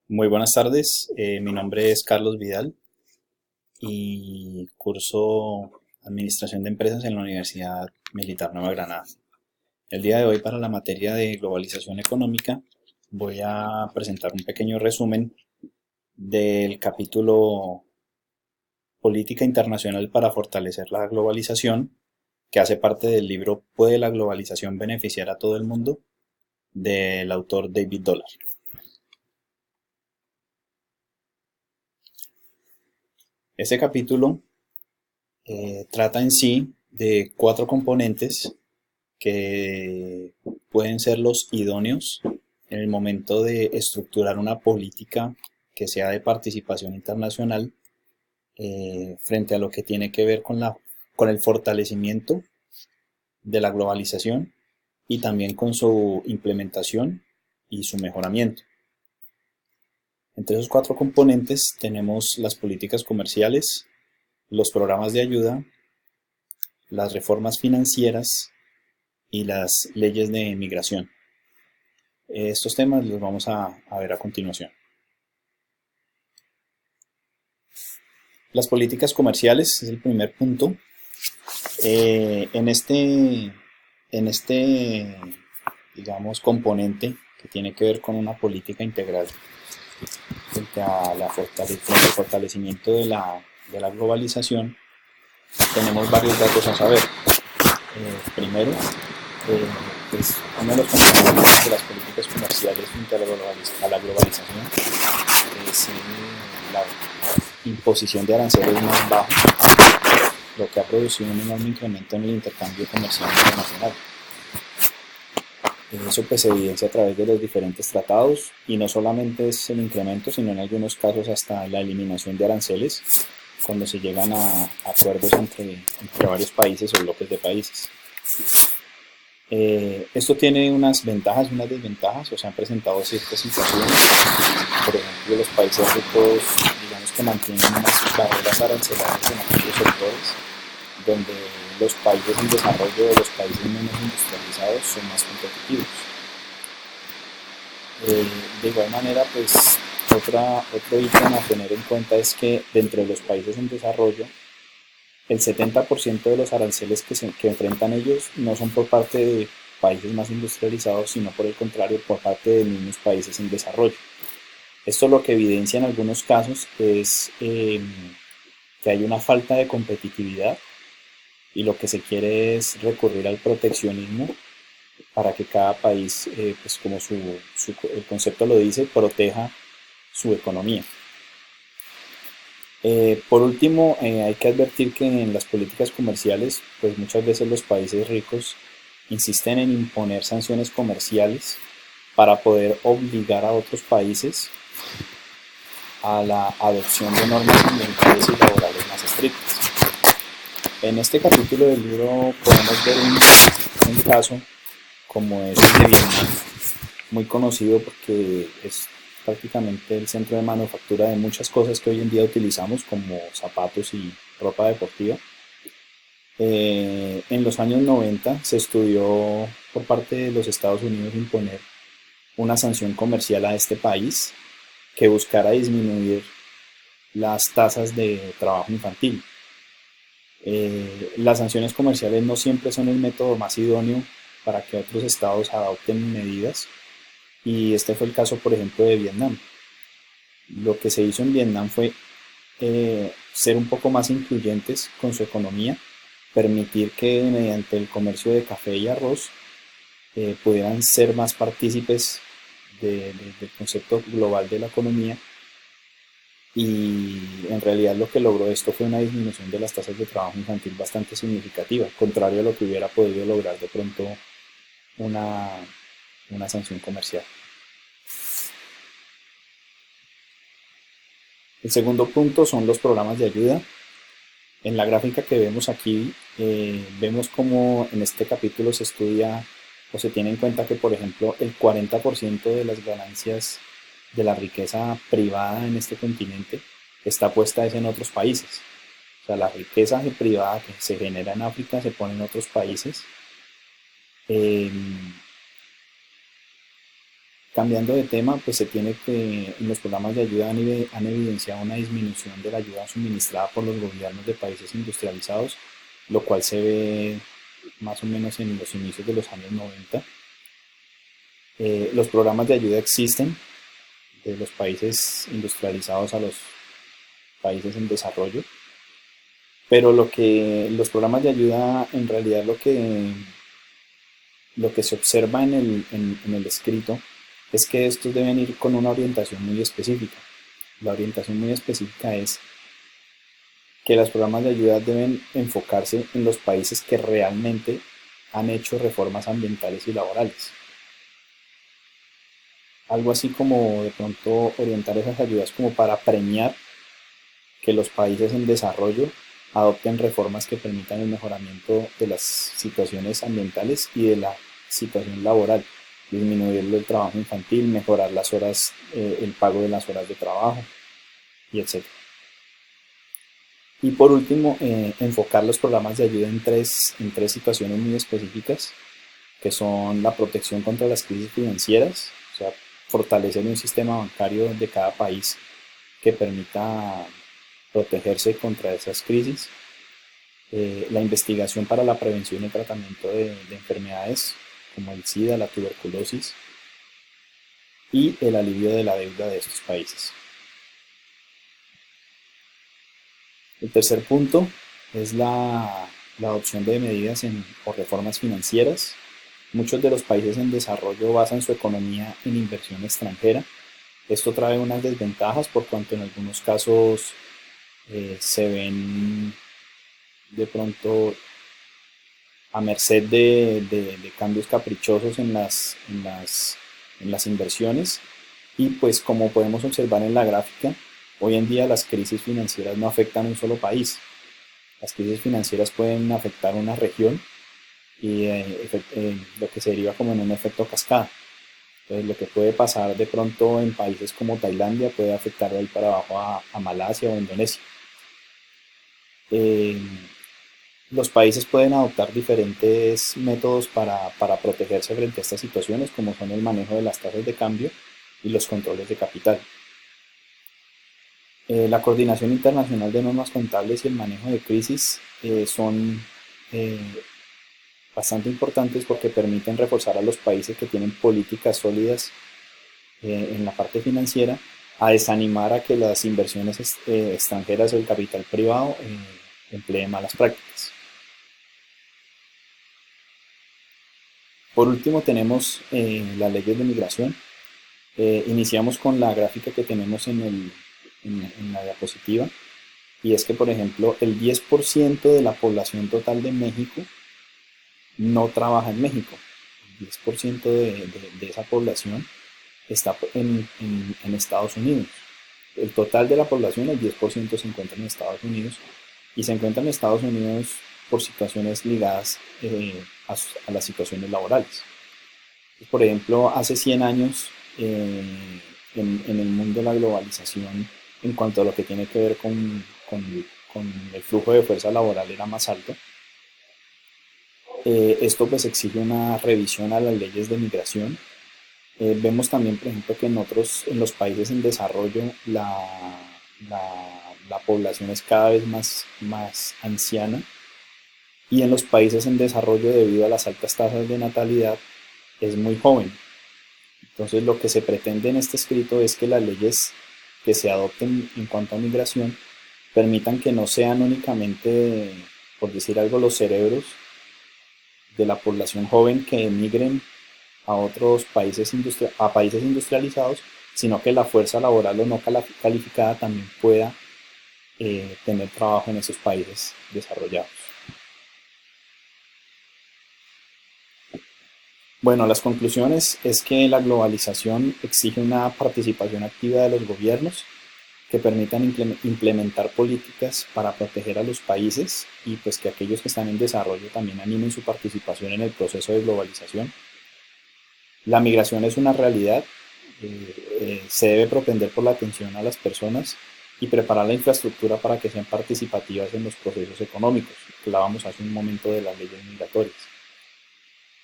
Muy buenas tardes, mi nombre es Carlos Vidal y curso Administración de Empresas en la Universidad Militar Nueva Granada. El día de hoy para la materia de globalización económica voy a presentar un pequeño resumen del capítulo Política Internacional para fortalecer la globalización, que hace parte del libro ¿Puede la globalización beneficiar a todo el mundo?, del autor David Dollar. Este capítulo trata en sí de cuatro componentes que pueden ser los idóneos en el momento de estructurar una política que sea de participación internacional frente a lo que tiene que ver con el fortalecimiento de la globalización y también con su implementación y su mejoramiento. Entre esos cuatro componentes tenemos las políticas comerciales, los programas de ayuda, las reformas financieras y las leyes de migración. Estos temas los vamos a ver a continuación. Las políticas comerciales es el primer punto. En este, digamos, componente que tiene que ver con una política integral frente frente al fortalecimiento de la globalización, tenemos varios datos a saber. Primero, pues uno de los componentes de las políticas comerciales frente a la globalización es la imposición de aranceles más bajos, lo que ha producido un enorme incremento en el intercambio comercial internacional. Eso pues se evidencia a través de los diferentes tratados y no solamente es el incremento, sino en algunos casos hasta la eliminación de aranceles cuando se llegan a acuerdos entre varios países o bloques de países. Esto tiene unas ventajas y unas desventajas, o se han presentado ciertas situaciones. Por ejemplo, los países ricos, digamos que mantienen unas barreras arancelarias en aquellos sectores donde los países en desarrollo o los países menos industrializados son más competitivos. De igual manera, pues otro ítem a tener en cuenta es que dentro de los países en desarrollo, el 70% de los aranceles que enfrentan ellos no son por parte de países más industrializados, sino por el contrario, por parte de mismos países en desarrollo. Esto lo que evidencia en algunos casos es que hay una falta de competitividad y lo que se quiere es recurrir al proteccionismo para que cada país, pues como el concepto lo dice, proteja su economía. Por último, hay que advertir que en las políticas comerciales, pues muchas veces los países ricos insisten en imponer sanciones comerciales para poder obligar a otros países a la adopción de normas ambientales y laborales más estrictas. En este capítulo del libro podemos ver un caso como es el de Vietnam, muy conocido porque es prácticamente el centro de manufactura de muchas cosas que hoy en día utilizamos como zapatos y ropa deportiva. En los años 90 se estudió por parte de los Estados Unidos imponer una sanción comercial a este país que buscara disminuir las tasas de trabajo infantil. Las sanciones comerciales no siempre son el método más idóneo para que otros estados adopten medidas, y este fue el caso, por ejemplo, de Vietnam. Lo que se hizo en Vietnam fue ser un poco más incluyentes con su economía, permitir que mediante el comercio de café y arroz pudieran ser más partícipes del concepto global de la economía, y en realidad lo que logró esto fue una disminución de las tasas de trabajo infantil bastante significativa, contrario a lo que hubiera podido lograr de pronto una sanción comercial. El segundo punto son los programas de ayuda. En la gráfica que vemos aquí, vemos cómo en este capítulo se estudia o se tiene en cuenta que, por ejemplo, el 40% de las ganancias de la riqueza privada en este continente está puesta en otros países. O sea, la riqueza privada que se genera en África se pone en otros países. Cambiando de tema, pues se tiene que, en los programas de ayuda han evidenciado una disminución de la ayuda suministrada por los gobiernos de países industrializados, lo cual se ve más o menos en los inicios de los años 90. Los programas de ayuda existen de los países industrializados a los países en desarrollo, pero los programas de ayuda en realidad lo que se observa en el escrito es que estos deben ir con una orientación muy específica. La orientación muy específica es que los programas de ayuda deben enfocarse en los países que realmente han hecho reformas ambientales y laborales. Algo así como de pronto orientar esas ayudas como para premiar que los países en desarrollo adopten reformas que permitan el mejoramiento de las situaciones ambientales y de la situación laboral, disminuir el trabajo infantil, mejorar las horas, el pago de las horas de trabajo y etc. Y por último, enfocar los programas de ayuda en tres situaciones muy específicas, que son la protección contra las crisis financieras, o sea, fortalecer un sistema bancario de cada país que permita protegerse contra esas crisis, la investigación para la prevención y tratamiento de enfermedades como el SIDA, la tuberculosis y el alivio de la deuda de estos países. El tercer punto es la adopción de medidas o reformas financieras. Muchos de los países en desarrollo basan su economía en inversión extranjera. Esto trae unas desventajas por cuanto en algunos casos se ven de pronto a merced de cambios caprichosos en las inversiones, y pues como podemos observar en la gráfica, hoy en día las crisis financieras no afectan a un solo país. Las crisis financieras pueden afectar una región y lo que se deriva como en un efecto cascada. Entonces, lo que puede pasar de pronto en países como Tailandia puede afectar de ahí para abajo a Malasia o Indonesia. Los países pueden adoptar diferentes métodos para protegerse frente a estas situaciones, como son el manejo de las tasas de cambio y los controles de capital. La coordinación internacional de normas contables y el manejo de crisis son bastante importantes porque permiten reforzar a los países que tienen políticas sólidas en la parte financiera a desanimar a que las inversiones extranjeras o el capital privado empleen malas prácticas. Por último tenemos las leyes de migración. Iniciamos con la gráfica que tenemos en la diapositiva, y es que por ejemplo el 10% de la población total de México no trabaja en México. El 10% de esa población está en Estados Unidos. El total de la población, el 10% se encuentra en Estados Unidos, y se encuentra en Estados Unidos por situaciones ligadas a las situaciones laborales. Por ejemplo, hace 100 años en el mundo de la globalización, en cuanto a lo que tiene que ver con el flujo de fuerza laboral, era más alto. Esto pues exige una revisión a las leyes de migración. Vemos también, por ejemplo, que en los países en desarrollo la población es cada vez más anciana, y en los países en desarrollo, debido a las altas tasas de natalidad, es muy joven. Entonces lo que se pretende en este escrito es que las leyes que se adopten en cuanto a migración permitan que no sean únicamente, por decir algo, los cerebros de la población joven que emigren a otros países industrializados, sino que la fuerza laboral o no calificada también pueda tener trabajo en esos países desarrollados. Bueno, las conclusiones es que la globalización exige una participación activa de los gobiernos que permitan implementar políticas para proteger a los países, y pues que aquellos que están en desarrollo también animen su participación en el proceso de globalización. La migración es una realidad, se debe propender por la atención a las personas y preparar la infraestructura para que sean participativas en los procesos económicos. Hablábamos hace un momento de las leyes migratorias.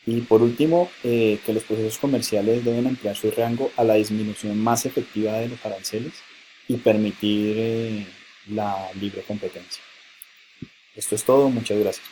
Y por último, que los procesos comerciales deben ampliar su rango a la disminución más efectiva de los aranceles y permitir la libre competencia. Esto es todo, muchas gracias.